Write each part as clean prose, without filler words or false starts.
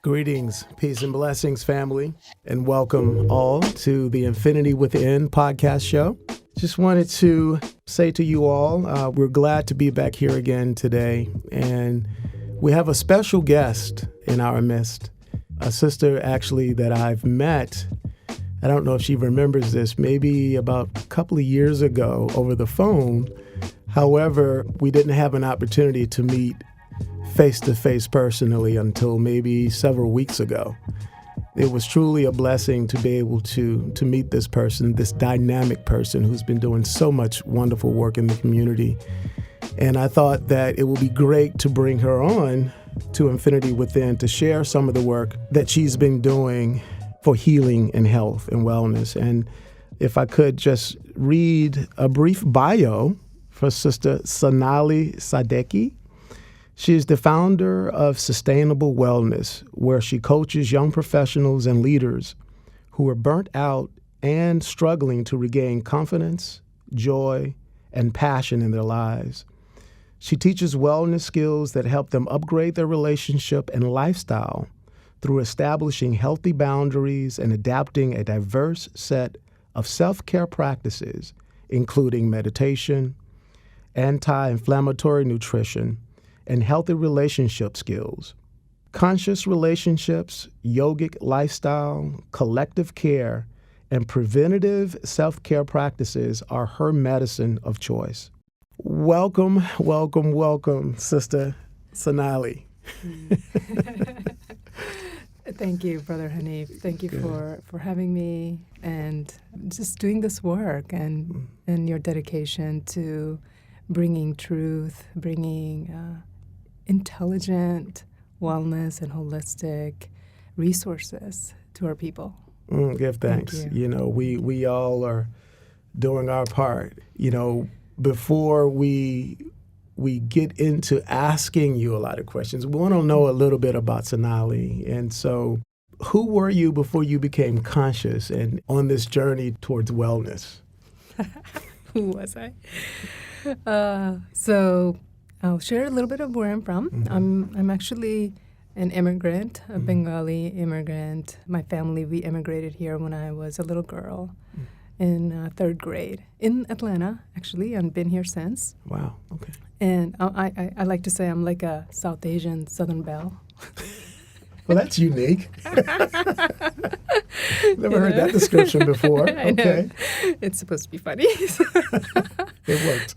Greetings, peace and blessings, family, and welcome all to the Infinity Within podcast show. Just wanted to say to you all, we're glad to be back here again today, and we have a special guest in our midst, a sister actually that I've met. I don't know if she remembers this, maybe about a couple of years ago over the phone. However, we didn't have an opportunity to meet face-to-face personally until maybe several weeks ago. It was truly a blessing to be able to meet this person, this dynamic person who's been doing so much wonderful work in the community. And I thought that it would be great to bring her on to Infinity Within to share some of the work that she's been doing for healing and health and wellness. And if I could just read a brief bio for Sister Sonali Sadequee. She is the founder of Sustainable Wellness, where she coaches young professionals and leaders who are burnt out and struggling to regain confidence, joy, and passion in their lives. She teaches wellness skills that help them upgrade their relationship and lifestyle through establishing healthy boundaries and adapting a diverse set of self-care practices, including meditation, anti-inflammatory nutrition, and healthy relationship skills. Conscious relationships, yogic lifestyle, collective care, and preventative self-care practices are her medicine of choice. Welcome, welcome, welcome, Sister Sonali. Thank you, Brother Hanif. Thank you for having me and just doing this work and your dedication to bringing truth, bringing intelligent wellness and holistic resources to our people. Give thanks. Thank you. You know, we all are doing our part. You know, before we get into asking you a lot of questions, we want to know a little bit about Sonali. And so, who were you before you became conscious and on this journey towards wellness? Who was I? So I'll share a little bit of where I'm from. Mm-hmm. I'm actually an immigrant, a Bengali immigrant. My family, we immigrated here when I was a little girl in third grade in Atlanta, actually, and been here since. Wow, okay. And I like to say I'm like a South Asian Southern belle. Well, that's unique. Never heard that description before. I Okay. know. It's supposed to be funny. It worked.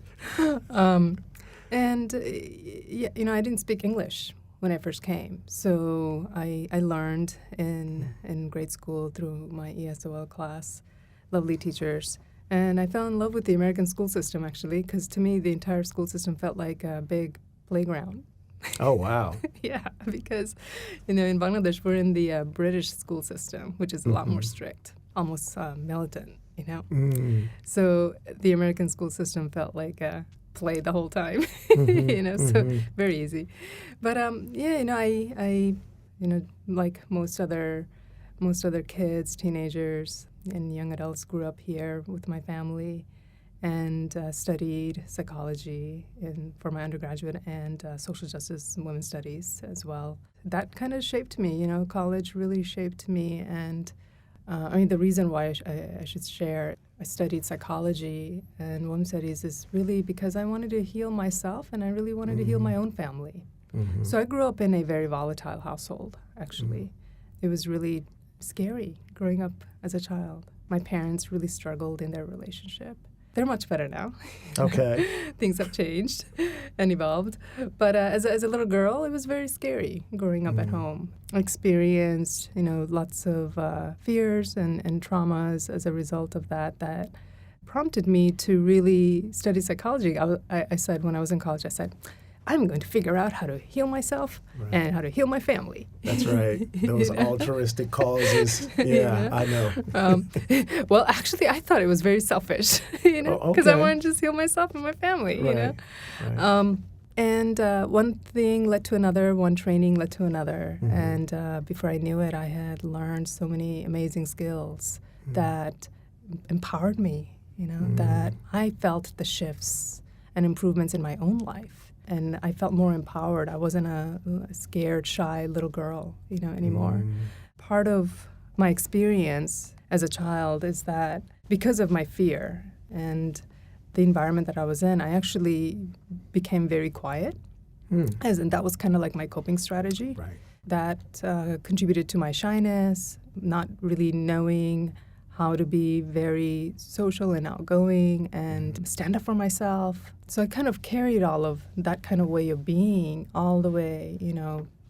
I didn't speak English when I first came. So I learned in grade school through my ESOL class, lovely teachers. And I fell in love with the American school system, actually, because to me, the entire school system felt like a big playground. Oh, wow. Yeah, because, in Bangladesh, we're in the British school system, which is a lot more strict, almost militant, So the American school system felt like a play the whole time, so very easy. But, I like most other kids, teenagers, and young adults, grew up here with my family and studied psychology for my undergraduate and social justice and women's studies as well. That kind of shaped me, college really shaped me. And the reason why I should share, I studied psychology and women's studies is really because I wanted to heal myself and I really wanted to heal my own family. So I grew up in a very volatile household, actually. It was really scary growing up as a child. My parents really struggled in their relationship. They're much better now. Okay. Things have changed and evolved. But as a little girl, it was very scary growing up at home. I experienced, lots of fears and traumas as a result of that prompted me to really study psychology. I said when I was in college, I'm going to figure out how to heal myself and how to heal my family. That's right. Those altruistic causes. Yeah, I know. Well, actually, I thought it was very selfish, because I wanted to just heal myself and my family, Right. And one thing led to another, one training led to another. And before I knew it, I had learned so many amazing skills that empowered me, that I felt the shifts and improvements in my own life. And I felt more empowered. I wasn't a scared, shy little girl, anymore. Part of my experience as a child is that because of my fear and the environment that I was in, I actually became very quiet. And that was kind of like my coping strategy. Right. That contributed to my shyness, not really knowing how to be very social and outgoing and stand up for myself. So I kind of carried all of that kind of way of being all the way,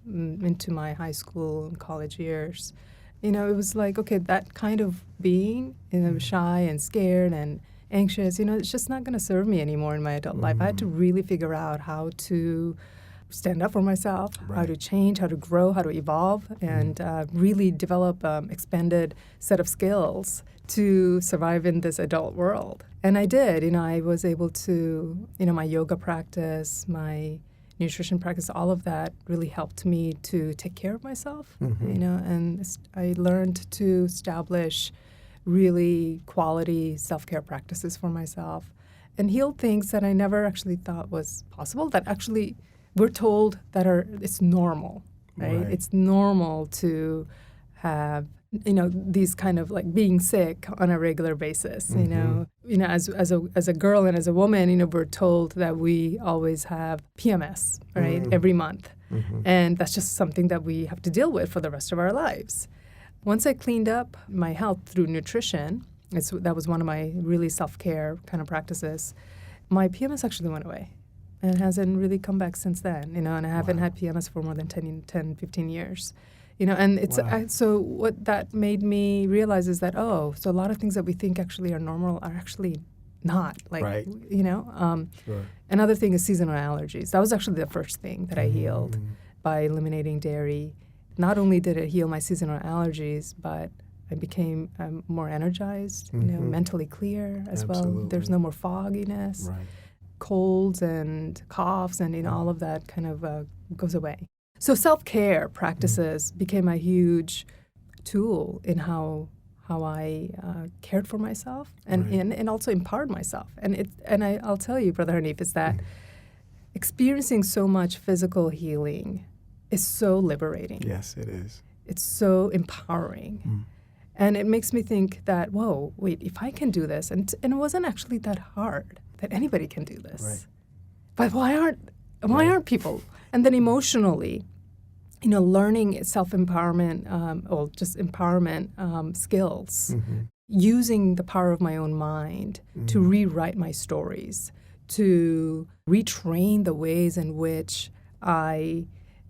into my high school and college years. It was like, okay, that kind of being, shy and scared and anxious, it's just not going to serve me anymore in my adult life. I had to really figure out how to stand up for myself, how to change, how to grow, how to evolve, and really develop expanded set of skills to survive in this adult world. And I did. I was able to, my yoga practice, my nutrition practice, all of that really helped me to take care of myself, and I learned to establish really quality self-care practices for myself and heal things that I never actually thought was possible, that actually we're told that it's normal, right? It's normal to have, these kind of like being sick on a regular basis. As a girl and as a woman, we're told that we always have PMS, right, every month, and that's just something that we have to deal with for the rest of our lives. Once I cleaned up my health through nutrition, that was one of my really self-care kind of practices. My PMS actually went away. And it hasn't really come back since then, and I haven't had PMS for more than 10, 15 years. And it's so what that made me realize is that, so a lot of things that we think actually are normal are actually not. Another thing is seasonal allergies. That was actually the first thing that I healed by eliminating dairy. Not only did it heal my seasonal allergies, but I became more energized, mentally clear as well. There's no more fogginess. Right. Colds and coughs and all of that kind of goes away. So self-care practices became a huge tool in how I cared for myself and also empowered myself. And I'll tell you, Brother Hanif, is that experiencing so much physical healing is so liberating. Yes, it is. It's so empowering. And it makes me think that, whoa, wait, if I can do this, and it wasn't actually that hard, that anybody can do this. Right. But why aren't people? And then emotionally, learning self-empowerment or just empowerment skills, using the power of my own mind to rewrite my stories, to retrain the ways in which I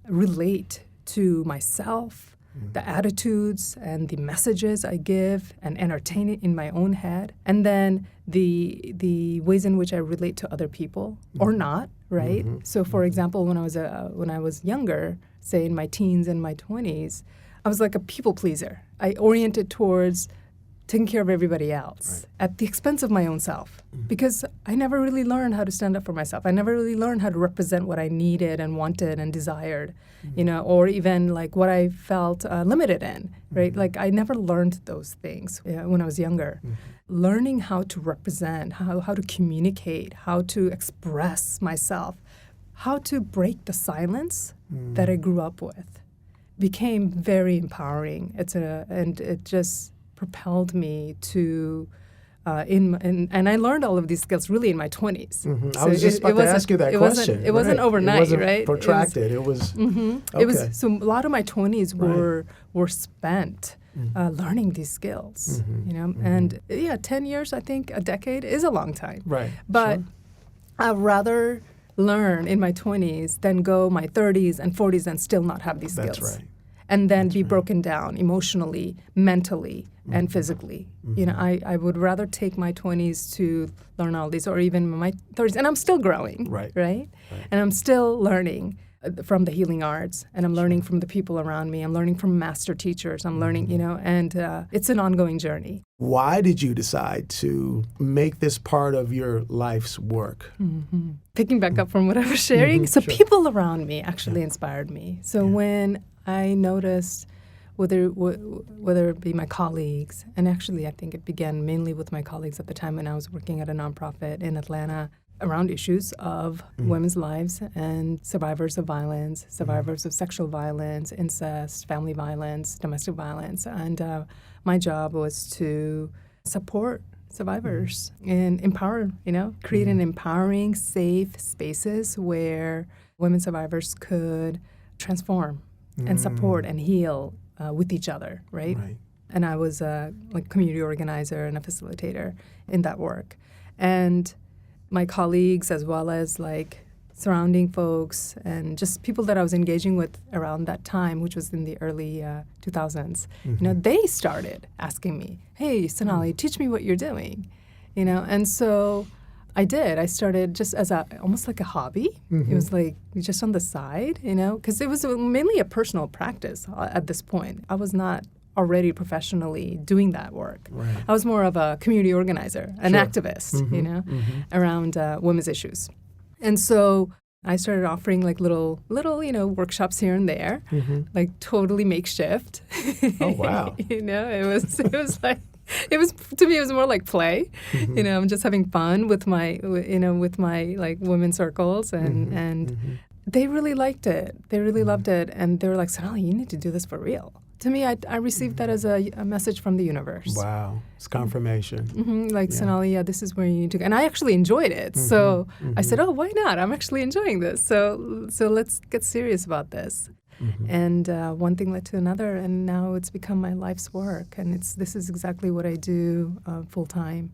relate to myself, the attitudes and the messages I give and entertain it in my own head, and then the ways in which I relate to other people or not, right? So, for example, when I was younger, say in my teens and my 20s, I was like a people pleaser. I oriented towards taking care of everybody else at the expense of my own self because I never really learned how to stand up for myself. I never really learned how to represent what I needed and wanted and desired, or even like what I felt limited in, right? Like I never learned those things when I was younger. Learning how to represent, how to communicate, how to express myself, how to break the silence that I grew up with became very empowering. And it just propelled me to, and I learned all of these skills really in my 20s. So I was just about to ask you that question. It wasn't overnight, it wasn't right? Protracted. It was. It was. So a lot of my 20s were spent learning these skills. And 10 years, I think, a decade is a long time. Right. But I'd rather learn in my 20s than go my 30s and 40s and still not have these skills. That's right. And then be broken down emotionally, mentally, and physically. I would rather take my 20s to learn all these, or even my 30s, and I'm still growing, right? And I'm still learning from the healing arts, and I'm learning from the people around me. I'm learning from master teachers. I'm learning, and it's an ongoing journey. Why did you decide to make this part of your life's work? Picking back up from what I was sharing, so people around me actually inspired me. So when I noticed, whether it be my colleagues, and actually I think it began mainly with my colleagues at the time when I was working at a nonprofit in Atlanta, around issues of women's lives and survivors of violence, survivors of sexual violence, incest, family violence, domestic violence. And my job was to support survivors and empower, create an empowering, safe spaces where women survivors could transform and support and heal with each other, right? And I was a community organizer and a facilitator in that work. And my colleagues, as well as surrounding folks and just people that I was engaging with around that time, which was in the early 2000s, they started asking me, hey, Sonali, teach me what you're doing, And so I did. I started just as almost like a hobby. It was just on the side, because it was mainly a personal practice at this point. I was not already professionally doing that work. I was more of a community organizer, an activist, around women's issues. And so I started offering little workshops here and there, totally makeshift. Oh, wow. It was to me, it was more like play. I'm just having fun with my women circles, and they really liked it. They really loved it, and they were like, Sonali, you need to do this for real. To me, I received that as a message from the universe. Wow. It's confirmation. Sonali, this is where you need to go. And I actually enjoyed it. So I said, oh, why not? I'm actually enjoying this. So let's get serious about this. And one thing led to another, and now it's become my life's work. And this is exactly what I do full time.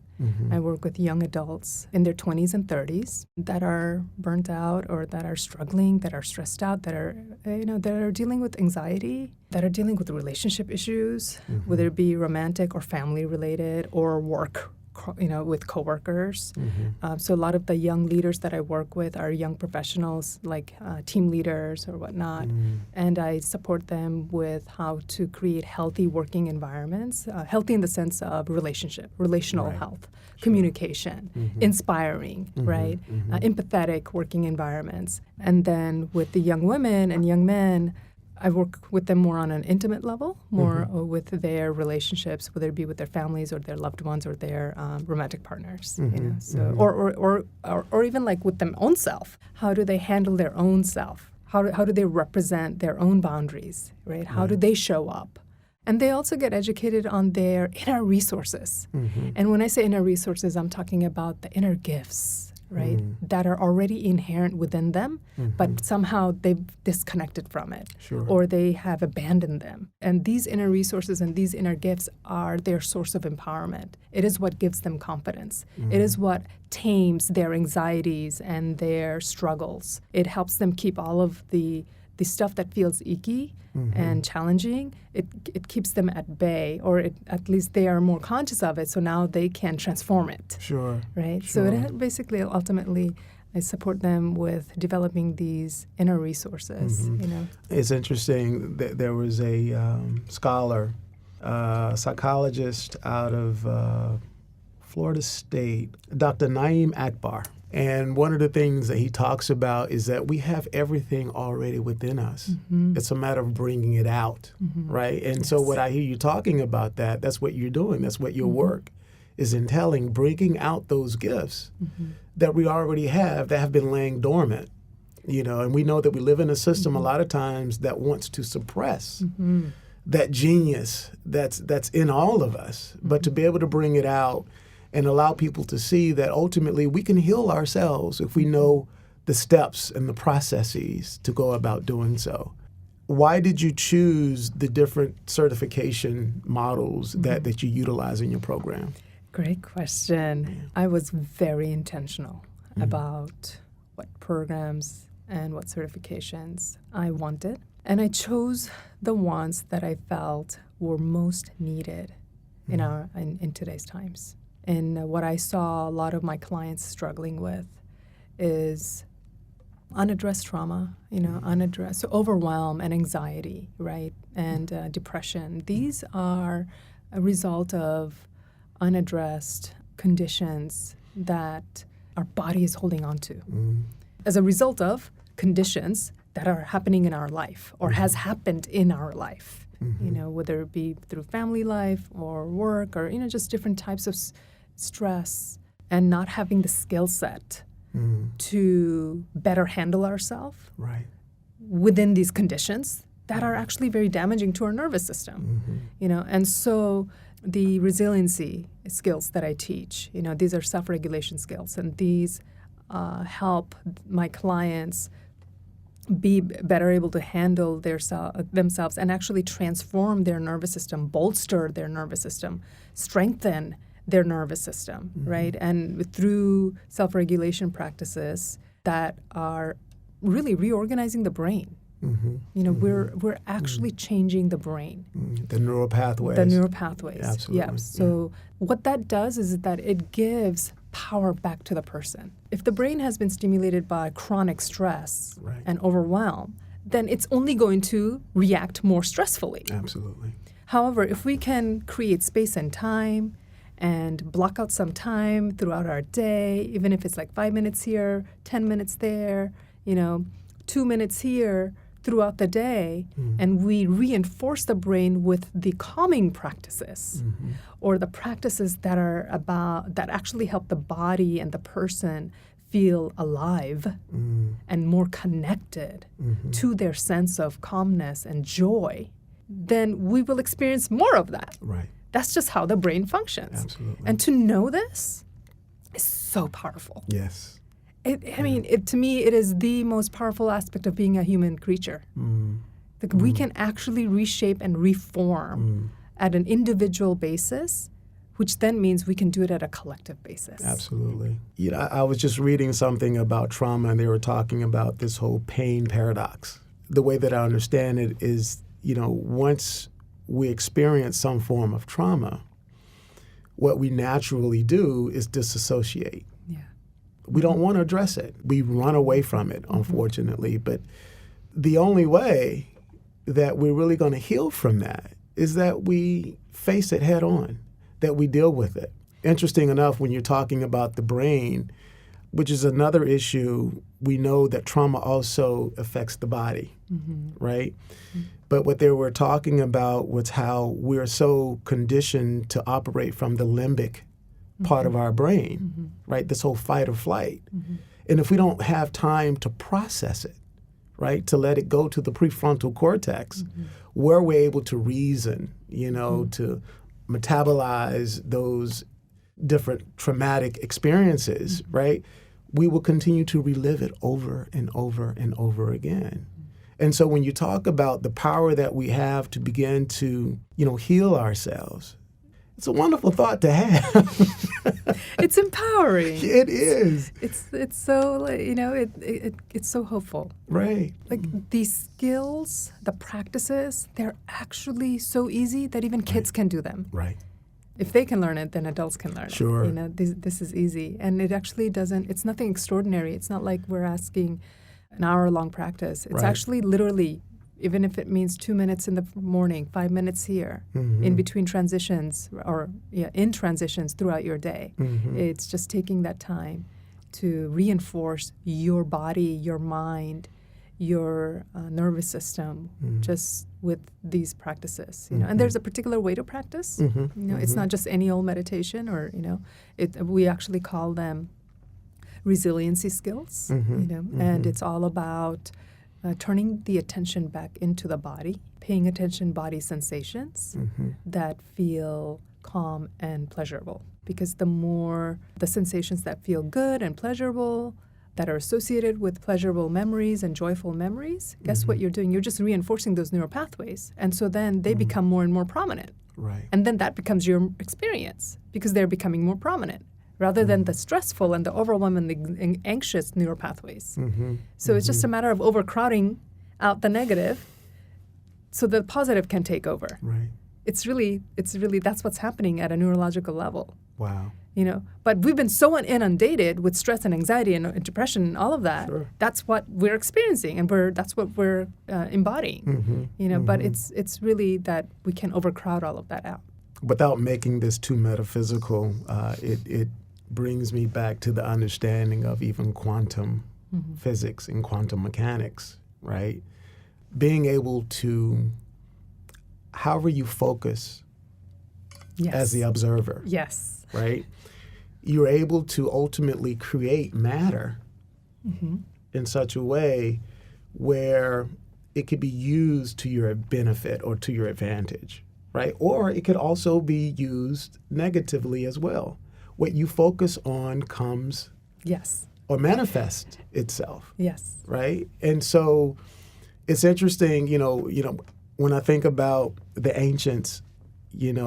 I work with young adults in their 20s and 30s that are burnt out or that are struggling, that are stressed out, that are that are dealing with anxiety, that are dealing with relationship issues, whether it be romantic or family related or work. With coworkers. So a lot of the young leaders that I work with are young professionals, like team leaders or whatnot. And I support them with how to create healthy working environments, healthy in the sense of relational health, communication, inspiring, right? Empathetic working environments. And then with the young women and young men, I work with them more on an intimate level, more with their relationships, whether it be with their families or their loved ones or their romantic partners. Or even with their own self. How do they handle their own self? How do they represent their own boundaries? Right? How do they show up? And they also get educated on their inner resources. And when I say inner resources, I'm talking about the inner gifts. Right, that are already inherent within them, but somehow they've disconnected from it, or they have abandoned them. And these inner resources and these inner gifts are their source of empowerment. It is what gives them confidence. It is what tames their anxieties and their struggles. It helps them keep all of the stuff that feels icky and challenging. It keeps them at bay, or at least they are more conscious of it, so now they can transform it. Right? So it basically, ultimately, I support them with developing these inner resources. It's interesting that there was a scholar, psychologist out of Florida State, Dr. Naeem Akbar. And one of the things that he talks about is that we have everything already within us. It's a matter of bringing it out, right? And so what I hear you talking about, that's what you're doing. That's what your work is entailing, bringing out those gifts that we already have that have been laying dormant. And we know that we live in a system a lot of times that wants to suppress that genius that's in all of us. But to be able to bring it out and allow people to see that ultimately we can heal ourselves if we know the steps and the processes to go about doing so. Why did you choose the different certification models that you utilize in your program? Great question. I was very intentional about what programs and what certifications I wanted. And I chose the ones that I felt were most needed in today's times. And what I saw a lot of my clients struggling with is unaddressed trauma, unaddressed overwhelm and anxiety, right, and depression. These are a result of unaddressed conditions that our body is holding on to as a result of conditions that are happening in our life or has happened in our life, whether it be through family life or work or, just different types of stress, and not having the skill set to better handle ourselves Right. within these conditions that are actually very damaging to our nervous system. And so the resiliency skills that I teach, these are self-regulation skills, and these help my clients be better able to handle themselves and actually transform their nervous system, bolster their nervous system, strengthen their nervous system, right? And through self-regulation practices that are really reorganizing the brain. We're actually changing the brain. The neural pathways. The neural pathways. Absolutely. Yeah. So what that does is that it gives power back to the person. If the brain has been stimulated by chronic stress and overwhelm, then it's only going to react more stressfully. Absolutely. However, if we can create space and time and block out some time throughout our day, even if it's like 5 minutes here, 10 minutes there, 2 minutes here, throughout the day, and we reinforce the brain with the calming practices or the practices that actually help the body and the person feel alive and more connected to their sense of calmness and joy, then we will experience more of that. Right. That's just how the brain functions. Absolutely. And to know this is so powerful. Yes. To me, it is the most powerful aspect of being a human creature. We can actually reshape and reform at an individual basis, which then means we can do it at a collective basis. Absolutely. I was just reading something about trauma, and they were talking about this whole pain paradox. The way that I understand it is, once we experience some form of trauma, what we naturally do is disassociate. We don't want to address it. We run away from it, unfortunately. But the only way that we're really going to heal from that is that we face it head on, that we deal with it. Interesting enough, when you're talking about the brain, which is another issue, we know that trauma also affects the body, right? But what they were talking about was how we're so conditioned to operate from the limbic part of our brain, right? This whole fight or flight. And if we don't have time to process it, right, to let it go to the prefrontal cortex, where we're able to reason, to metabolize those different traumatic experiences, right, we will continue to relive it over and over and over again. And so when you talk about the power that we have to begin to, heal ourselves, it's a wonderful thought to have. It's empowering. It is. It's so it's so hopeful. Right. Like these skills, the practices, they're actually so easy that even kids can do them. Right. If they can learn it, then adults can learn Sure. it. This is easy, and it actually doesn't. It's nothing extraordinary. It's not like we're asking an hour-long practice. It's actually literally. Even if it means 2 minutes in the morning, 5 minutes here, in between transitions, in transitions throughout your day. It's just taking that time to reinforce your body, your mind, your nervous system, just with these practices. And there's a particular way to practice. It's not just any old meditation, or we actually call them resiliency skills. And it's all about turning the attention back into the body, paying attention body sensations that feel calm and pleasurable. Because the more the sensations that feel good and pleasurable, that are associated with pleasurable memories and joyful memories, guess what you're doing? You're just reinforcing those neural pathways. And so then they become more and more prominent. Right. And then that becomes your experience because they're becoming more prominent, rather than the stressful and the overwhelming and the anxious neural pathways. So it's just a matter of overcrowding out the negative so the positive can take over. Right. It's really that's what's happening at a neurological level. Wow. But we've been so inundated with stress and anxiety and depression and all of that. Sure. That's what we're experiencing, and that's what we're embodying. But it's really that we can overcrowd all of that out. Without making this too metaphysical, it brings me back to the understanding of even quantum physics and quantum mechanics, right? Being able to, however you focus as the observer. Yes. Right? you're able to ultimately create matter in such a way where it could be used to your benefit or to your advantage, right? Or it could also be used negatively as well. What you focus on comes or manifests itself. Yes. Right? And so it's interesting, when I think about the ancients,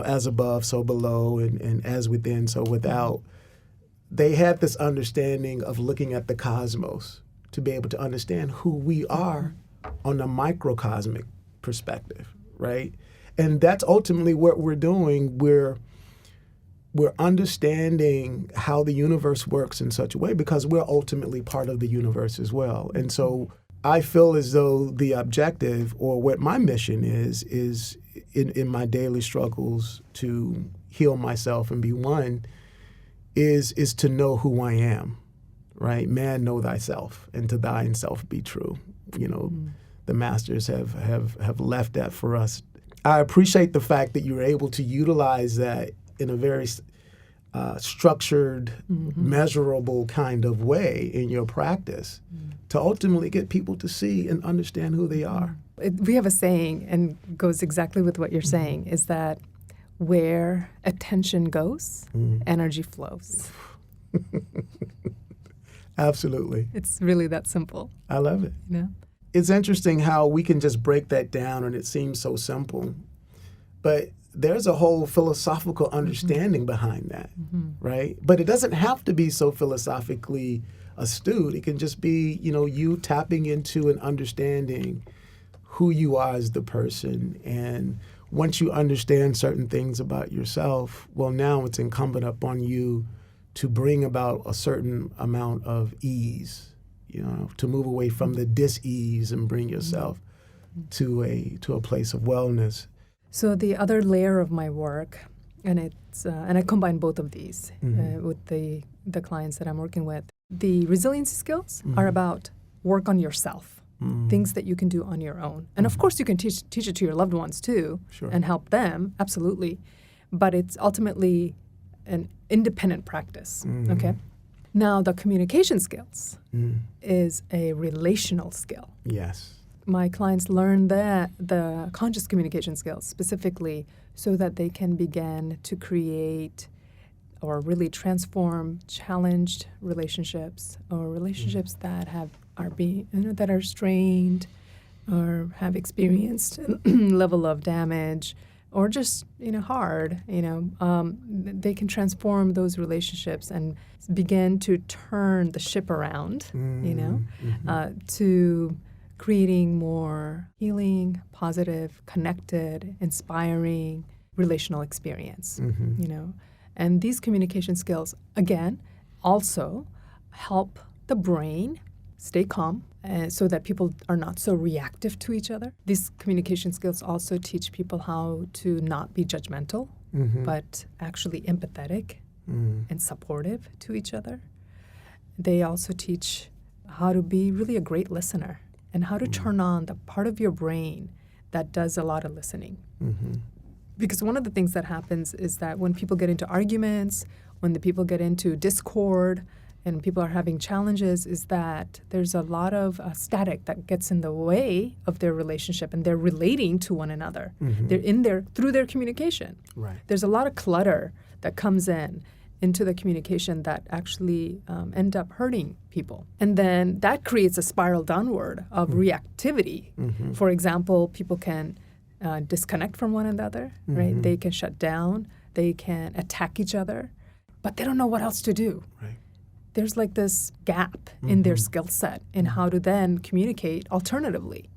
as above, so below, and as within, so without, they had this understanding of looking at the cosmos to be able to understand who we are on a microcosmic perspective, right? And that's ultimately what we're doing. We're understanding how the universe works in such a way because we're ultimately part of the universe as well. And so I feel as though the objective or what my mission is in my daily struggles to heal myself and be one is to know who I am, right? Man, know thyself, and to thine self be true. The masters have left that for us. I appreciate the fact that you're able to utilize that in a very structured, measurable kind of way in your practice to ultimately get people to see and understand who they are. We have a saying, and goes exactly with what you're saying, is that where attention goes, energy flows. Absolutely. It's really that simple. I love it. It's interesting how we can just break that down and it seems so simple. But there's a whole philosophical understanding behind that, right? But it doesn't have to be so philosophically astute. It can just be, you tapping into and understanding who you are as the person. And once you understand certain things about yourself, well, now it's incumbent upon you to bring about a certain amount of ease, to move away from the dis-ease and bring yourself to a place of wellness. So the other layer of my work, and I combine both of these with the clients that I'm working with. The resiliency skills are about work on yourself, things that you can do on your own. And of course you can teach it to your loved ones too, and help them, absolutely. But it's ultimately an independent practice, okay? Now the communication skills is a relational skill. Yes. My clients learn the conscious communication skills specifically so that they can begin to create or really transform challenged relationships or relationships that that are strained or have experienced level of damage or just hard. They can transform those relationships and begin to turn the ship around. To creating more healing, positive, connected, inspiring relational experience, And these communication skills, again, also help the brain stay calm so that people are not so reactive to each other. These communication skills also teach people how to not be judgmental, but actually empathetic and supportive to each other. They also teach how to be really a great listener and how to turn on the part of your brain that does a lot of listening. Because one of the things that happens is that when people get into arguments, when the people get into discord, and people are having challenges, is that there's a lot of static that gets in the way of their relationship, and they're relating to one another. They're in there through their communication. Right. There's a lot of clutter that comes into the communication that actually end up hurting people. And then that creates a spiral downward of reactivity. For example, people can disconnect from one another, right? They can shut down, they can attack each other, but they don't know what else to do. Right. There's like this gap in their skill set in how to then communicate alternatively.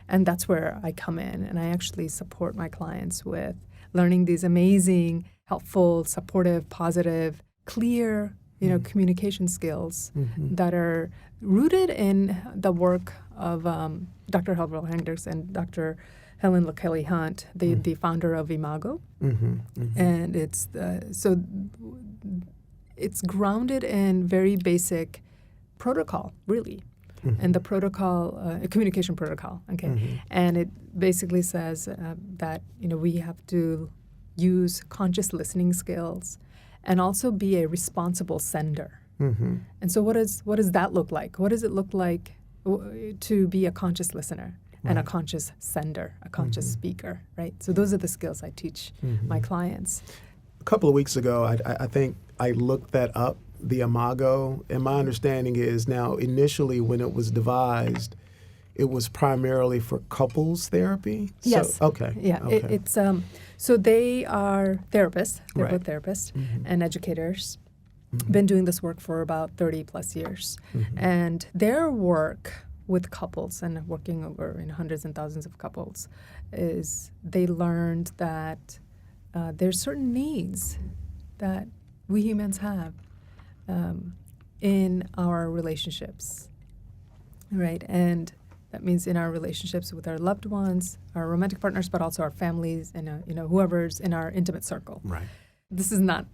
And that's where I come in, and I actually support my clients with learning these amazing, helpful, supportive, positive, clear, communication skills that are rooted in the work of Dr. Helvell Hendricks and Dr. Helen LaKelly Hunt, the founder of Imago. And it's grounded in very basic protocol, really. And the protocol, a communication protocol, okay? And it basically says that, we have to use conscious listening skills and also be a responsible sender. And so what does that look like? What does it look like to be a conscious listener and a conscious sender, a conscious speaker, right? So those are the skills I teach my clients. A couple of weeks ago, I think I looked that up, the Imago, and my understanding is now initially when it was devised, it was primarily for couples therapy? Yes. So, okay. Yeah. Okay. It's so they are therapists. They're Right. both therapists and educators. Been doing this work for about 30 plus years. And their work with couples and working over in hundreds and thousands of couples is they learned that there's certain needs that we humans have in our relationships, right? And that means in our relationships with our loved ones, our romantic partners, but also our families and whoever's in our intimate circle. Right. This is not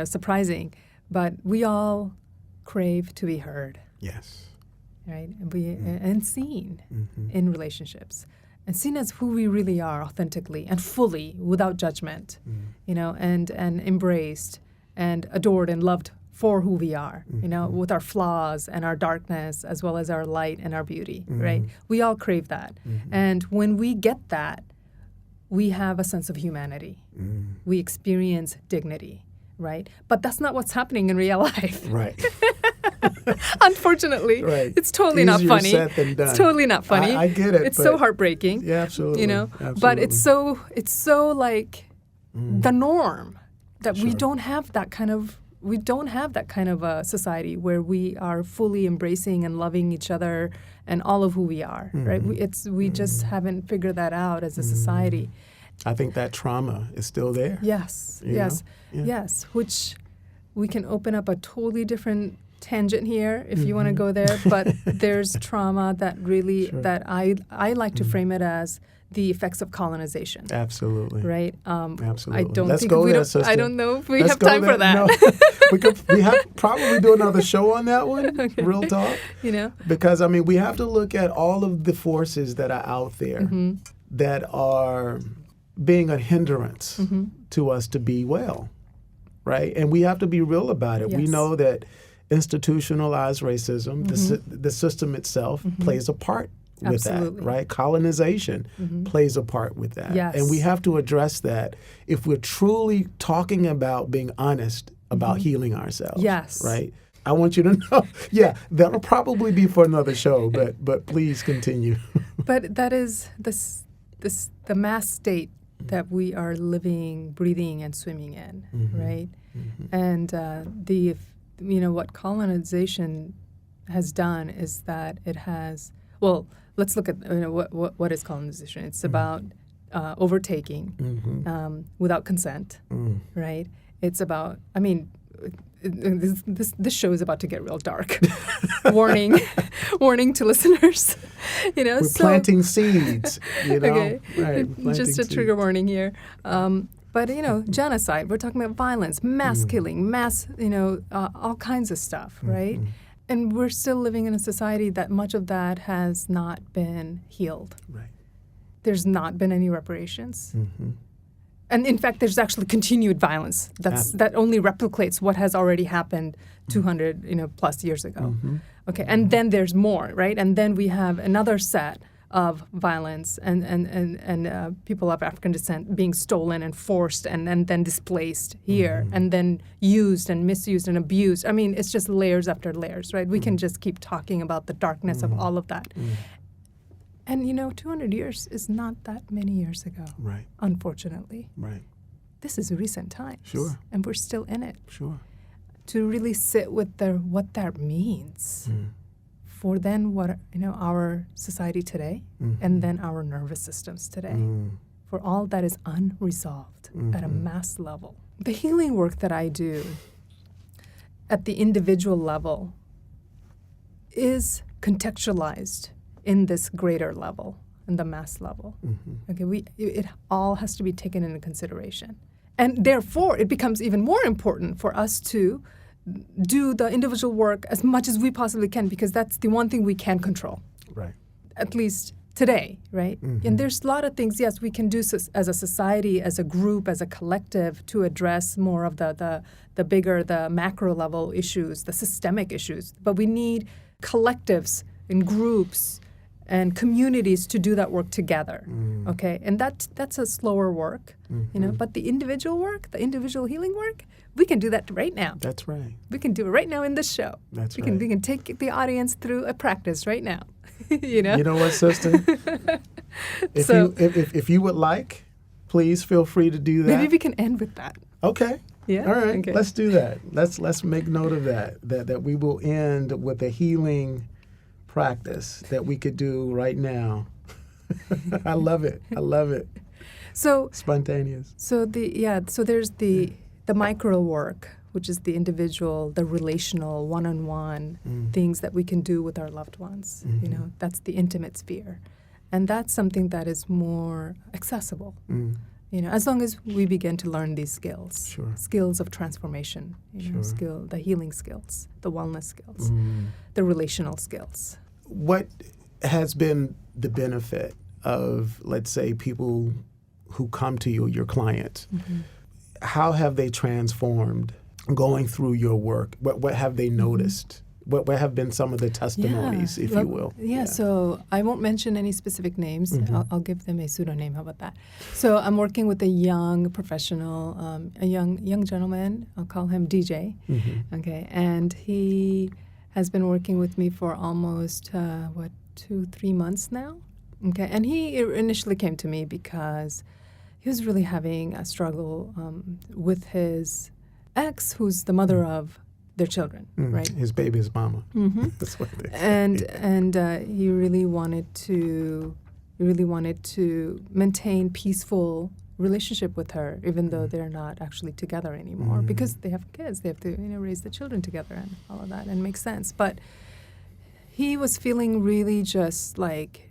surprising, but we all crave to be heard, Yes. right? And seen in relationships, and seen as who we really are, authentically and fully, without judgment, and embraced and adored and loved for who we are, with our flaws and our darkness, as well as our light and our beauty, right? We all crave that. And when we get that, we have a sense of humanity. We experience dignity, right? But that's not what's happening in real life. Right. Unfortunately, Right. it's totally Easier not funny. said than done. It's totally not funny. I get it. It's but so heartbreaking. Yeah, absolutely. But it's so like the norm that Sure. we don't have that kind of a society where we are fully embracing and loving each other and all of who we are, right? We just haven't figured that out as a society. I think that trauma is still there. Yes, You yes, know? Yeah. yes. Which we can open up a totally different tangent here if you want to go there. But there's trauma that really that I like to frame it as the effects of colonization. Absolutely. Right. Absolutely. I don't Let's think go we there, don't. sister. I don't know if we Let's have go time for there. that. No. We have probably do another show on that one. Real talk. Because we have to look at all of the forces that are out there that are being a hindrance to us to be well, right? And we have to be real about it. Yes. We know that institutionalized racism, the system itself, plays a part with Absolutely. that, right? Colonization plays a part with that. Yes. And we have to address that if we're truly talking about being honest about healing ourselves. Yes. Right? I want you to know, that'll probably be for another show, but please continue. But that is the mass state that we are living, breathing, and swimming in, right? And what colonization has done is that it has. Well, let's look at what is colonization. It's about overtaking without consent, right? It's about. This show is about to get real dark. warning to listeners. We're planting seeds. Okay, right? Just a trigger warning here. But genocide. We're talking about violence, mass killing, mass. All kinds of stuff, right? And we're still living in a society that much of that has not been healed. Right. There's not been any reparations. And in fact, there's actually continued violence that only replicates what has already happened 200 plus years ago. Okay, and then there's more, right? And then we have another set of violence and people of African descent being stolen and forced and then displaced here and then used and misused and abused. It's just layers after layers, right? We can just keep talking about the darkness of all of that. And 200 years is not that many years ago. Right. Unfortunately. Right. This is recent times. Sure. And we're still in it. Sure. To really sit with what that means for then what our society today and then our nervous systems today. For all that is unresolved at a mass level. The healing work that I do at the individual level is contextualized in this greater level, in the mass level. Okay, it all has to be taken into consideration. And therefore, it becomes even more important for us to do the individual work as much as we possibly can, because that's the one thing we can control. Right. At least today, right? And there's a lot of things, yes, we can do as a society, as a group, as a collective to address more of the bigger, the macro level issues, the systemic issues. But we need collectives and groups and communities to do that work together, okay? And that's a slower work, but the individual work, the individual healing work, we can do that right now. That's right. We can do it right now in this show. That's we right. We can take the audience through a practice right now, You know what, sister? If you would like, please feel free to do that. Maybe we can end with that. Okay. Yeah. All right. Okay. Let's do that. Let's make note of that we will end with a healing practice that we could do right now. I love it. So spontaneous. So there's the micro work, which is the individual, the relational, one-on-one things that we can do with our loved ones. That's the intimate sphere. And that's something that is more accessible. As long as we begin to learn these skills, skills of transformation, the healing skills, the wellness skills, the relational skills. What has been the benefit of, let's say, people who come to you, your clients? How have they transformed going through your work? What have they noticed? What have been some of the testimonies, if you will? Yeah, so I won't mention any specific names. I'll give them a pseudonym. How about that? So I'm working with a young professional, a young gentleman. I'll call him DJ. Okay, and he has been working with me for almost 2-3 months now. Okay, and he initially came to me because he was really having a struggle with his ex, who's the mother of their children, right? His baby's mama. That's what they say. And he really wanted to maintain peaceful relationship with her, even though they're not actually together anymore, because they have kids. They have to raise the children together and all of that, and it makes sense. But he was feeling really just like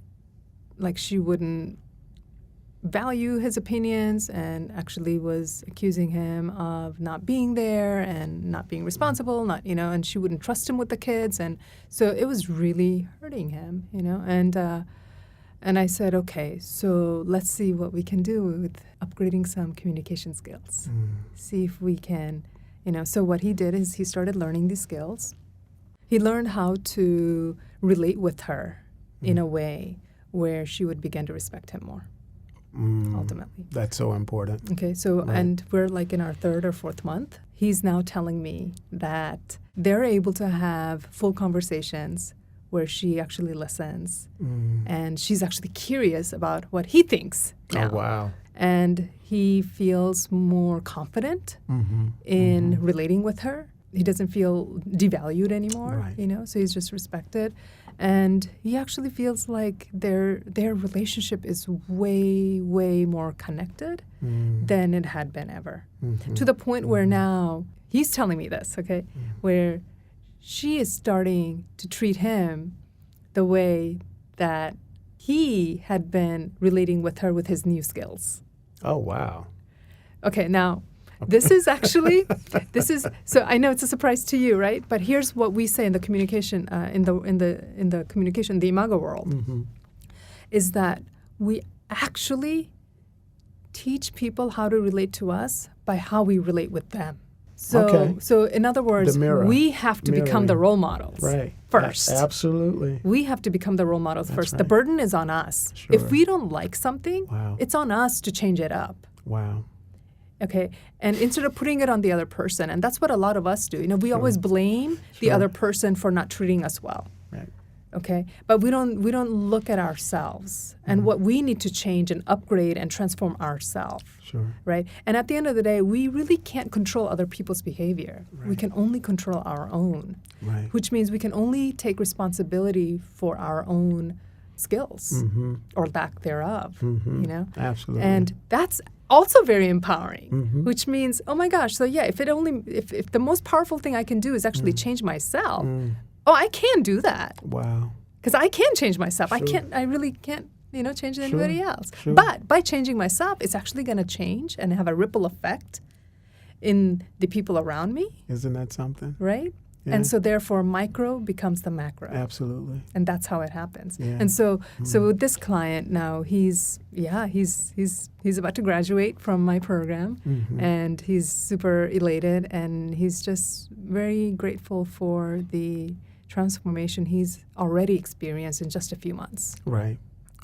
she wouldn't value his opinions, and actually was accusing him of not being there and not being responsible, and she wouldn't trust him with the kids, and so it was really hurting him, and I said, okay, so let's see what we can do with upgrading some communication skills. See if we can, so what he did is he started learning these skills. He learned how to relate with her in a way where she would begin to respect him more. Ultimately. That's so important. Okay, so, and we're like in our 3rd or 4th month. He's now telling me that they're able to have full conversations where she actually listens, and she's actually curious about what he thinks now. Oh, wow. And he feels more confident in relating with her. He doesn't feel devalued anymore, so he's just respected. And he actually feels like their relationship is way, way more connected than it had been ever. To the point where now, he's telling me this, okay, where she is starting to treat him the way that he had been relating with her with his new skills. Oh, wow. Okay, now, this is so I know it's a surprise to you, right? But here's what we say in the communication, in the communication, the imago world, is that we actually teach people how to relate to us by how we relate with them. So in other words, we have to become the role models first. Absolutely. We have to become the role models first. Right. The burden is on us. Sure. If we don't like something, it's on us to change it up. Wow. Okay, and instead of putting it on the other person, and that's what a lot of us do. We always blame the other person for not treating us well. Right. Okay, but we don't look at ourselves and what we need to change and upgrade and transform ourselves. Sure. Right, and at the end of the day, we really can't control other people's behavior. Right. We can only control our own. Right. Which means we can only take responsibility for our own skills or lack thereof. Absolutely. And that's also very empowering, which means, oh my gosh, so yeah, if the most powerful thing I can do is actually change myself, I can do that. Wow. Because I can change myself. Sure. I really can't, change anybody else. Sure. But by changing myself, it's actually going to change and have a ripple effect in the people around me. Isn't that something? Right? Yeah. And so therefore micro becomes the macro. Absolutely. And that's how it happens. Yeah. And so with this client now, he's about to graduate from my program, and he's super elated, and he's just very grateful for the transformation he's already experienced in just a few months. Right.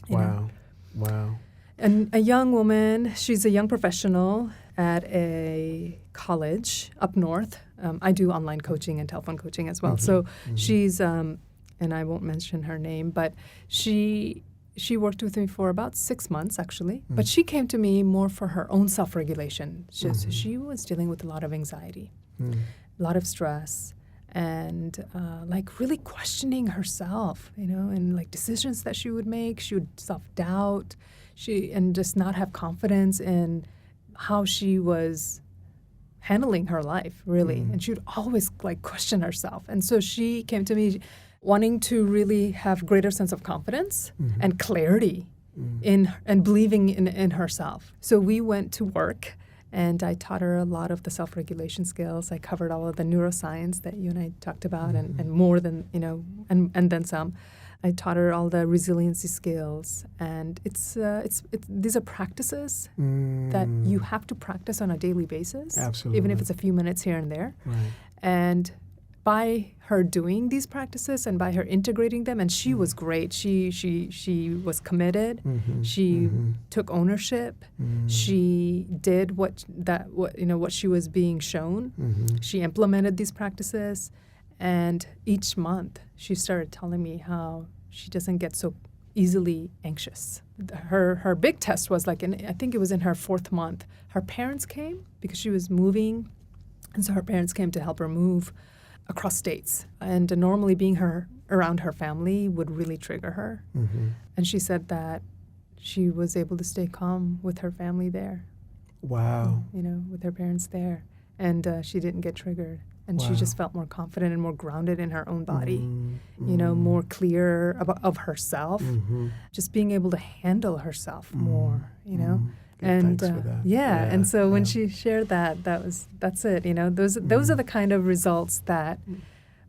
You know? Wow. And a young woman, she's a young professional at a college up north. I do online coaching and telephone coaching as well. So she's, and I won't mention her name, but she worked with me for about 6 months, actually. But she came to me more for her own self-regulation. She was dealing with a lot of anxiety, a lot of stress, and like really questioning herself, you know, and like decisions that she would make. She would self-doubt, and just not have confidence in how she was handling her life, really. And she would always like question herself. And so she came to me wanting to really have greater sense of confidence and clarity and believing in herself. So we went to work, and I taught her a lot of the self-regulation skills. I covered all of the neuroscience that you and I talked about, and more than, you know, and then some. I taught her all the resiliency skills, and it's these are practices that you have to practice on a daily basis. Absolutely. Even if it's a few minutes here and there. Right. And by her doing these practices and by her integrating them, and she was great. She was committed. She took ownership. She did what she was being shown. She implemented these practices. And each month, she started telling me how she doesn't get so easily anxious. Her big test was like, I think it was in her 4th month. Her parents came because she was moving, and so her parents came to help her move across states. And normally being around her family would really trigger her. And she said that she was able to stay calm with her family there. Wow. You know, with her parents there. And she didn't get triggered. And she just felt more confident and more grounded in her own body, you know, more clear of herself, just being able to handle herself more, you know. Thanks for that. And so when she shared that's it, you know. Those are the kind of results that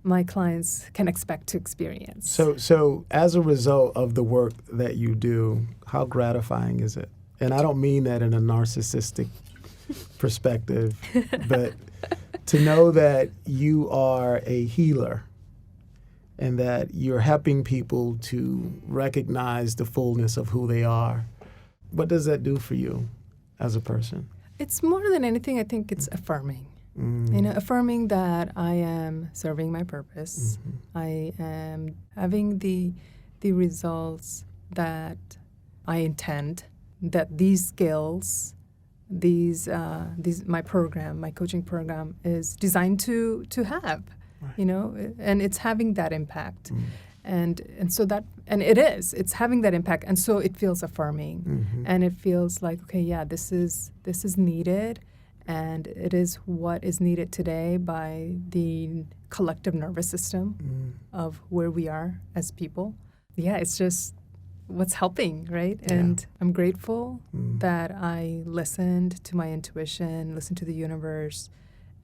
my clients can expect to experience. So as a result of the work that you do, how gratifying is it? And I don't mean that in a narcissistic perspective, but to know that you are a healer and that you're helping people to recognize the fullness of who they are. What does that do for you as a person? It's more than anything, I think it's affirming. You know, affirming that I am serving my purpose. I am having the results that I intend, that these skills, my coaching program is designed to have, you know, and it's having that impact. And so it's having that impact. And so it feels affirming, and it feels like, okay, yeah, this is needed, and it is what is needed today by the collective nervous system of where we are as people. Yeah, it's just what's helping, right? Yeah. And I'm grateful that I listened to my intuition, listened to the universe,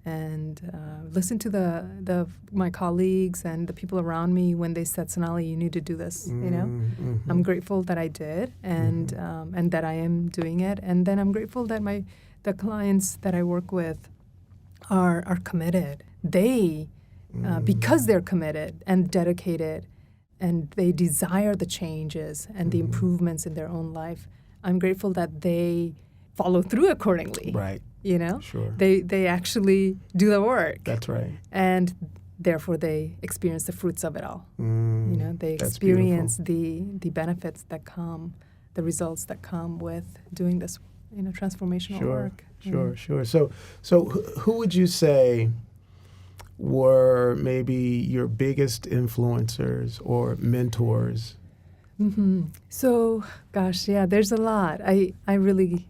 and listened to my colleagues and the people around me when they said, Sonali, you need to do this, you know? I'm grateful that I did, and that I am doing it. And then I'm grateful that the clients that I work with are committed. They, because they're committed and dedicated, and they desire the changes and the improvements in their own life, I'm grateful that they follow through accordingly. Right. You know? Sure. They actually do the work. That's right. And therefore they experience the fruits of it all. You know, they experience the benefits that come, the results that come with doing this, you know, transformational work. Sure. So who would you say were maybe your biggest influencers or mentors? So, gosh, yeah, there's a lot. I wouldn't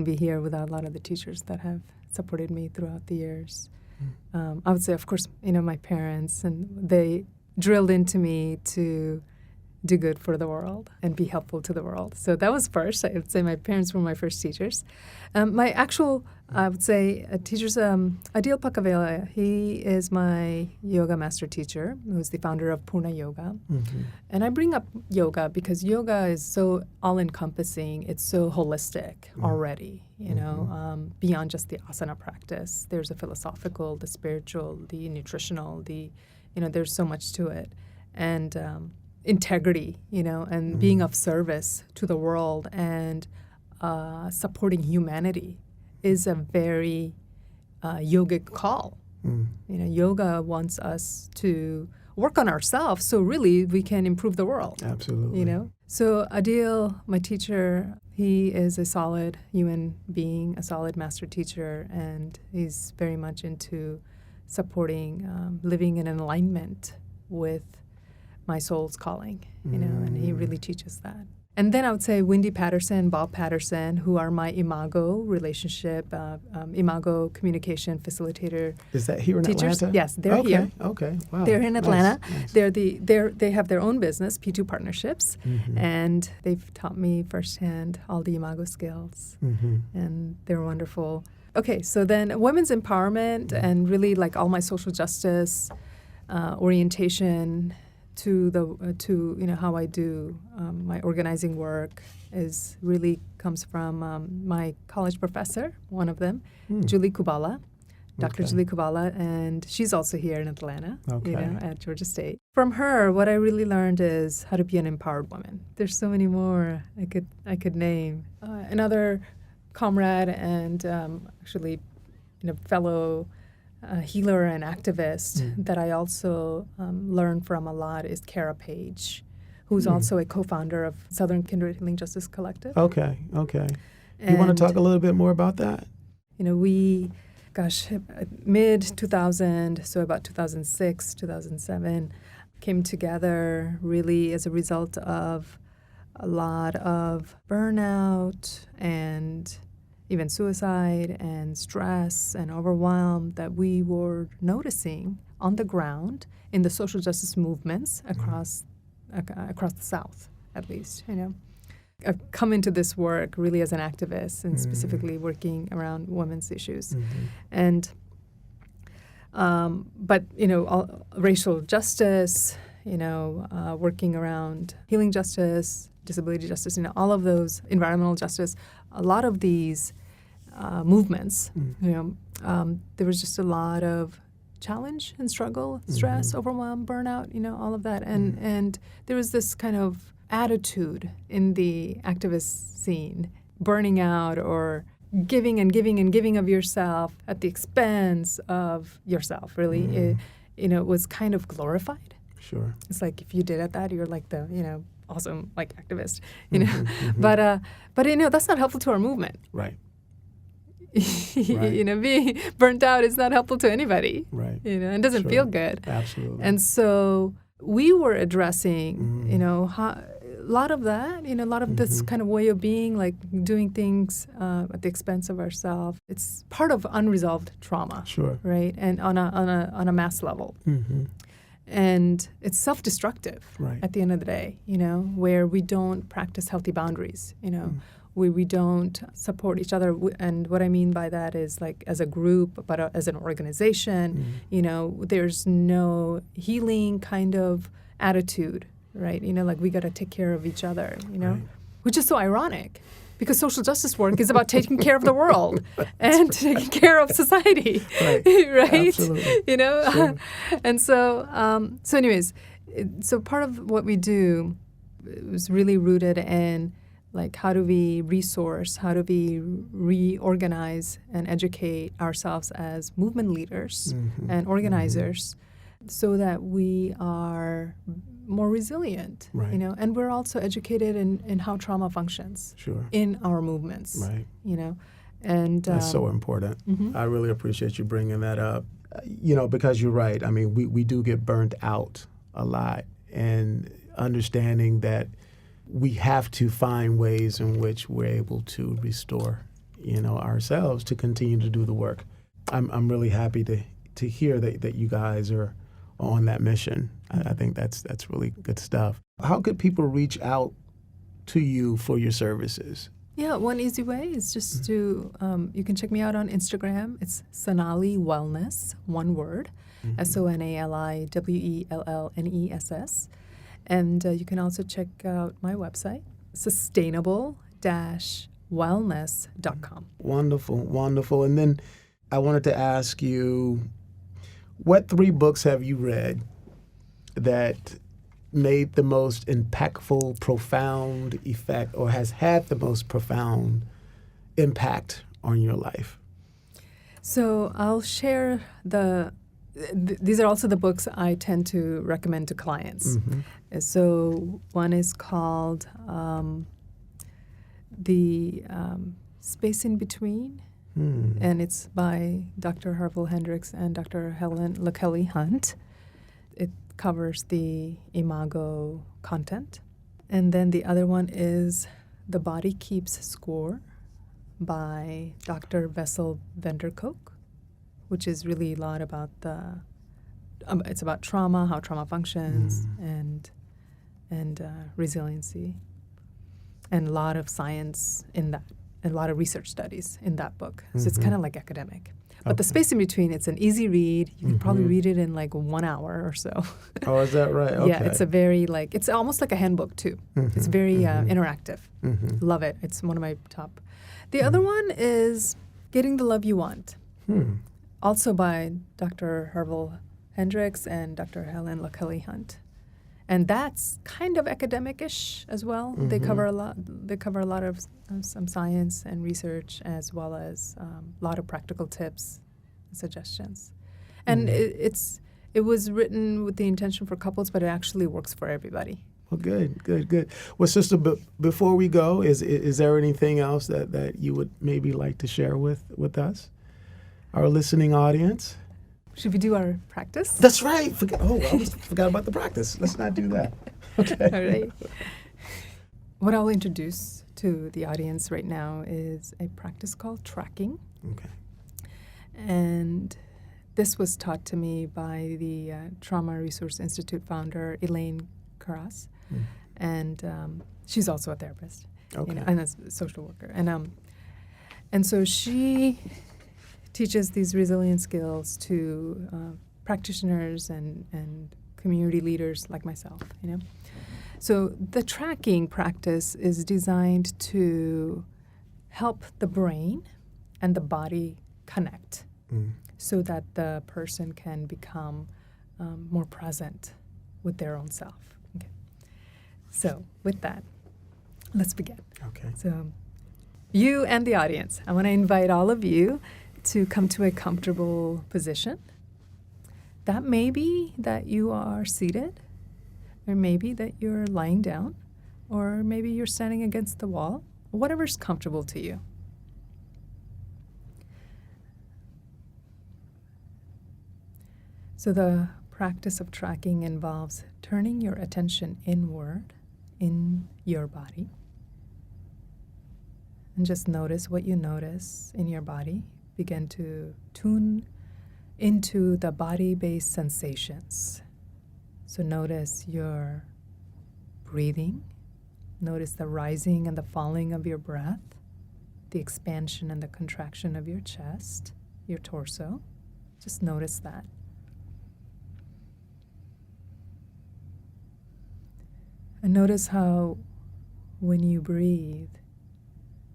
be here without a lot of the teachers that have supported me throughout the years. I would say, of course, you know, my parents, and they drilled into me to do good for the world and be helpful to the world. So that was first. I would say my parents were my first teachers. My actual, I would say, teachers, Adil Pakavela, he is my yoga master teacher, who's the founder of Purna Yoga. Mm-hmm. And I bring up yoga because yoga is so all-encompassing. It's so holistic already, you know, beyond just the asana practice. There's a philosophical, the spiritual, the nutritional, there's so much to it. And integrity, and being of service to the world and supporting humanity is a very yogic call. Yoga wants us to work on ourselves so really we can improve the world. Absolutely. So Adil, my teacher, he is a solid human being, a solid master teacher, and he's very much into supporting living in alignment with my soul's calling, and he really teaches that. And then I would say Wendy Patterson, Bob Patterson, who are my Imago relationship, Imago communication facilitator. Is that here in teachers. Atlanta? Yes, they're here. Okay, wow. They're in Atlanta. Nice. They have their own business, P2 Partnerships, and they've taught me firsthand all the Imago skills, and they're wonderful. Okay, so then women's empowerment and really like all my social justice orientation to how I do my organizing work comes from my college professor, one of them, Julie Kubala, Dr. Julie Kubala, and she's also here in Atlanta, at Georgia State. From her, what I really learned is how to be an empowered woman. There's so many more I could name. Another comrade and fellow healer and activist that I also learned from a lot is Kara Page, who's also a co-founder of Southern Kindred Healing Justice Collective. Okay. You want to talk a little bit more about that? We, mid-2000, so about 2006, 2007, came together really as a result of a lot of burnout and even suicide and stress and overwhelm that we were noticing on the ground in the social justice movements across the South, at least. I've come into this work really as an activist and specifically working around women's issues, and racial justice, working around healing justice, disability justice, all of those, environmental justice, a lot of these movements, there was just a lot of challenge and struggle, stress, overwhelm, burnout, all of that. And there was this kind of attitude in the activist scene, burning out or giving and giving and giving of yourself at the expense of yourself, really. It was kind of glorified. Sure. It's like if you did at that, you're like the, awesome like activist, But that's not helpful to our movement. Right. Being burnt out is not helpful to anybody. Right. And doesn't feel good. Absolutely. And so we were addressing, a lot of that, a lot of this kind of way of being, like doing things at the expense of ourselves. It's part of unresolved trauma. Sure. Right. And on a mass level. And it's self-destructive at the end of the day, where we don't practice healthy boundaries, where we don't support each other. And what I mean by that is like as a group, but as an organization, there's no healing kind of attitude, right? Like we got to take care of each other, which is so ironic. Because social justice work is about taking care of the world and taking care of society, right? Absolutely. Sure. And so, so part of what we do was really rooted in, like, how do we resource, how do we reorganize and educate ourselves as movement leaders and organizers so that we are more resilient, and we're also educated in how trauma functions in our movements, and that's so important. I really appreciate you bringing that up, because you're right. I mean, we do get burnt out a lot, and understanding that we have to find ways in which we're able to restore, ourselves to continue to do the work. I'm really happy to hear that you guys are on that mission. I think that's really good stuff. How could people reach out to you for your services? Yeah, one easy way is just to, you can check me out on Instagram. It's Sonali Wellness, one word, SONALIWELLNESS. And you can also check out my website, sustainable-wellness.com. Wonderful, wonderful. And then I wanted to ask you, what 3 books have you read that made the most impactful, profound effect, or has had the most profound impact on your life? So I'll share these are also the books I tend to recommend to clients. So one is called The Space in Between, and it's by Dr. Harville Hendricks and Dr. Helen LaKelly Hunt. It covers the imago content. And then the other one is The Body Keeps Score by Dr. Vessel Vanderkook, which is really a lot about it's about trauma, how trauma functions, and resiliency, and a lot of science in that, and a lot of research studies in that book. So it's kind of like academic. But The Space in Between, it's an easy read. You can probably read it in like 1 hour or so. Oh, is that right? Okay. Yeah, it's a very it's almost like a handbook too. It's very interactive. Love it. It's one of my top. The other one is Getting the Love You Want, also by Dr. Harville Hendricks and Dr. Helen LaKelly Hunt. And that's kind of academic-ish as well. They cover a lot. They cover a lot of some science and research, as well as a lot of practical tips and suggestions. And it was written with the intention for couples, but it actually works for everybody. Well, good. Well, sister, before we go, is there anything else that you would maybe like to share with us, our listening audience? Should we do our practice? That's right. I forgot about the practice. Let's not do that. Okay. All right. What I'll introduce to the audience right now is a practice called tracking. Okay. And this was taught to me by the Trauma Resource Institute founder, Elaine Carras. And she's also a therapist, and a social worker. And so she teaches these resilient skills to practitioners and community leaders like myself, So the tracking practice is designed to help the brain and the body connect so that the person can become more present with their own self. Okay. So with that, let's begin. Okay. So you and the audience, I want to invite all of you to come to a comfortable position. That may be that you are seated, or maybe that you're lying down, or maybe you're standing against the wall, whatever's comfortable to you. So the practice of tracking involves turning your attention inward in your body. And just notice what you notice in your body. Begin to tune into the body-based sensations. So notice your breathing. Notice the rising and the falling of your breath, the expansion and the contraction of your chest, your torso. Just notice that. And notice how when you breathe,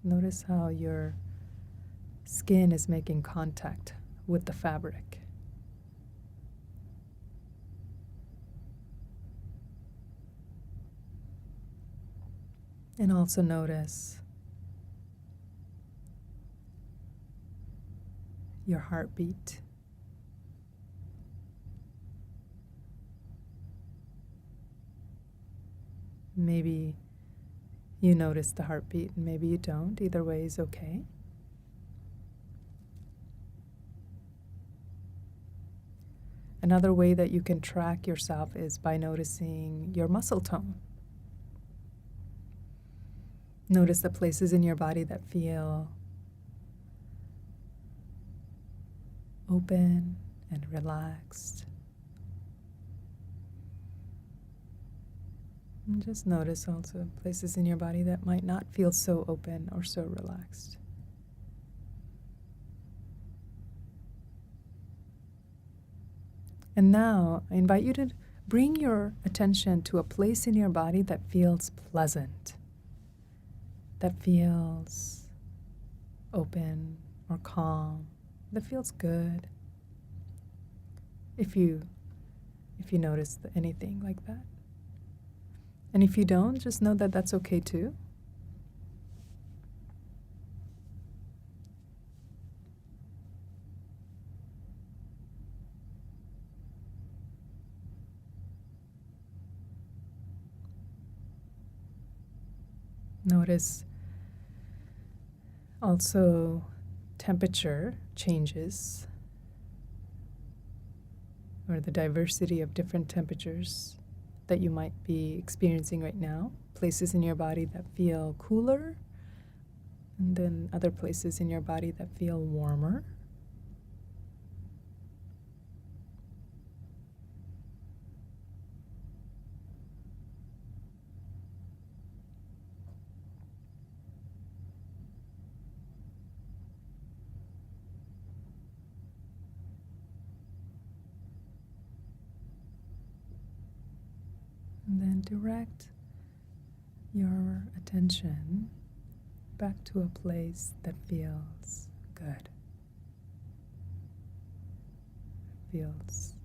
notice how your skin is making contact with the fabric. And also notice your heartbeat. Maybe you notice the heartbeat and maybe you don't. Either way is okay. Another way that you can track yourself is by noticing your muscle tone. Notice the places in your body that feel open and relaxed. And just notice also places in your body that might not feel so open or so relaxed. And now I invite you to bring your attention to a place in your body that feels pleasant, that feels open or calm, that feels good. If you notice anything like that. And if you don't, just know that that's okay too. Notice also temperature changes, or the diversity of different temperatures that you might be experiencing right now. Places in your body that feel cooler, and then other places in your body that feel warmer. And then direct your attention back to a place that feels good, feels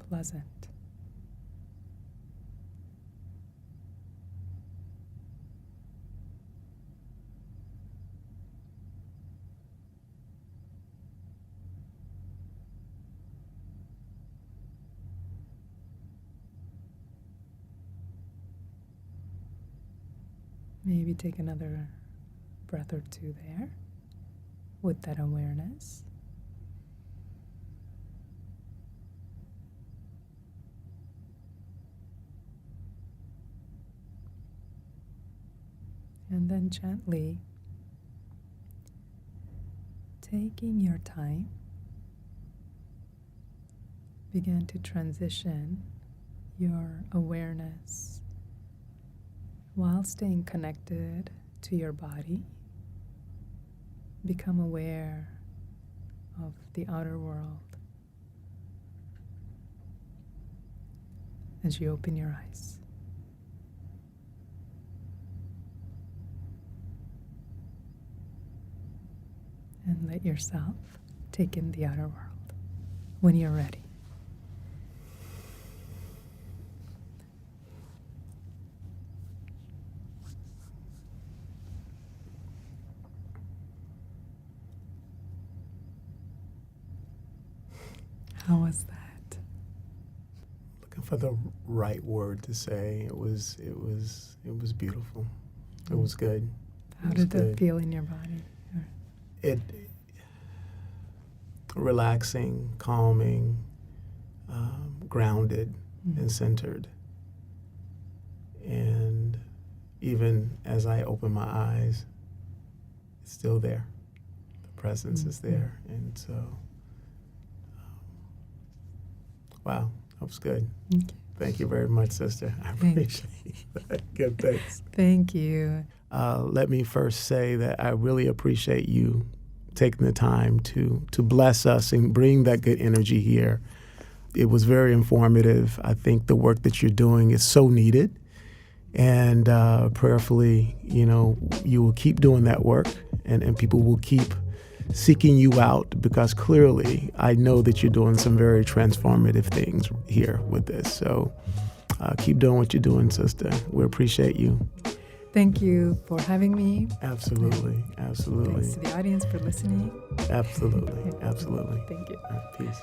pleasant. Maybe take another breath or two there with that awareness. And then gently taking your time, begin to transition your awareness while staying connected to your body. Become aware of the outer world as you open your eyes. And let yourself take in the outer world when you're ready. How was that? Looking for the right word to say. It was beautiful. It was good. How did that feel in your body? It relaxing, calming, grounded, and centered. And even as I open my eyes, it's still there. The presence is there, and so. Wow, that was good. Thank you very much, sister. I appreciate that. Give thanks. Thank you. Let me first say that I really appreciate you taking the time to bless us and bring that good energy here. It was very informative. I think the work that you're doing is so needed. And prayerfully, you will keep doing that work and people will keep seeking you out, because clearly I know that you're doing some very transformative things here with this. So keep doing what you're doing, sister. We appreciate you. Thank you for having me. Absolutely. Absolutely. Thanks to the audience for listening. Absolutely. Absolutely. Thank you. All right, peace.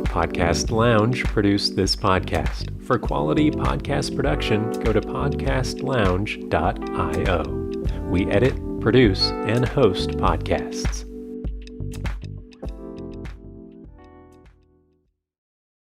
Podcast Lounge produced this podcast. For quality podcast production, go to podcastlounge.io. We edit, produce, and host podcasts.